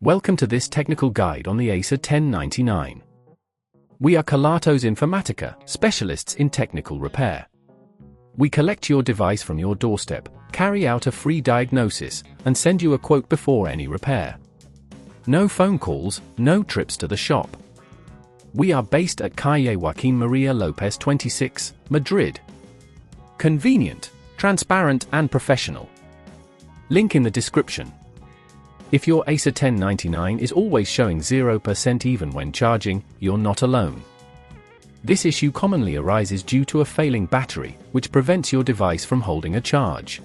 Welcome to this technical guide on the Acer 1099. We are Kelatos Informatica, specialists in technical repair. We collect your device from your doorstep, carry out a free diagnosis, and send you a quote before any repair. No phone calls, no trips to the shop. We are based at Calle Joaquín María López 26, Madrid. Convenient, transparent and professional. Link in the description. If your Acer 1099 is always showing 0% even when charging, you're not alone. This issue commonly arises due to a failing battery, which prevents your device from holding a charge.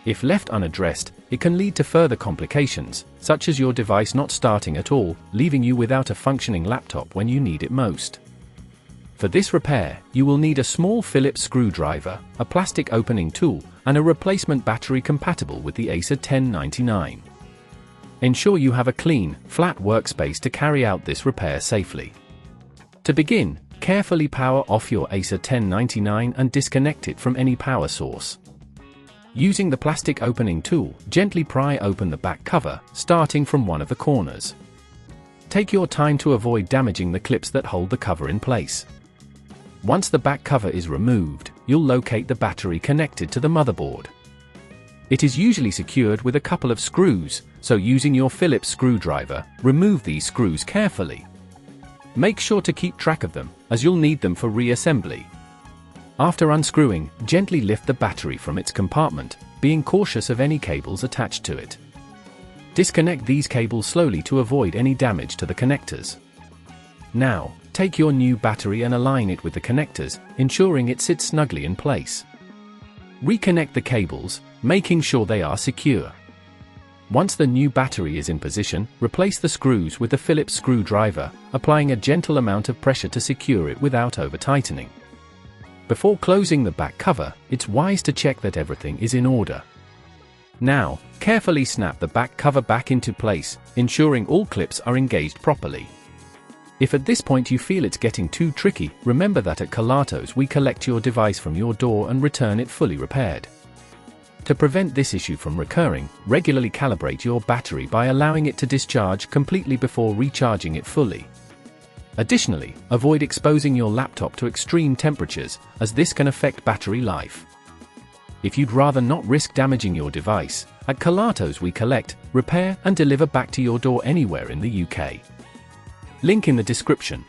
If left unaddressed, it can lead to further complications, such as your device not starting at all, leaving you without a functioning laptop when you need it most. For this repair, you will need a small Phillips screwdriver, a plastic opening tool, and a replacement battery compatible with the Acer 1099. Ensure you have a clean, flat workspace to carry out this repair safely. To begin, carefully power off your Acer 1099 and disconnect it from any power source. Using the plastic opening tool, gently pry open the back cover, starting from one of the corners. Take your time to avoid damaging the clips that hold the cover in place. Once the back cover is removed, you'll locate the battery connected to the motherboard. It is usually secured with a couple of screws, so using your Phillips screwdriver, remove these screws carefully. Make sure to keep track of them, as you'll need them for reassembly. After unscrewing, gently lift the battery from its compartment, being cautious of any cables attached to it. Disconnect these cables slowly to avoid any damage to the connectors. Now, take your new battery and align it with the connectors, ensuring it sits snugly in place. Reconnect the cables, making sure they are secure. Once the new battery is in position, replace the screws with the Phillips screwdriver, applying a gentle amount of pressure to secure it without over-tightening. Before closing the back cover, it's wise to check that everything is in order. Now, carefully snap the back cover back into place, ensuring all clips are engaged properly. If at this point you feel it's getting too tricky, remember that at Kelatos we collect your device from your door and return it fully repaired. To prevent this issue from recurring, regularly calibrate your battery by allowing it to discharge completely before recharging it fully. Additionally, avoid exposing your laptop to extreme temperatures, as this can affect battery life. If you'd rather not risk damaging your device, at Kelatos we collect, repair and deliver back to your door anywhere in the UK. Link in the description.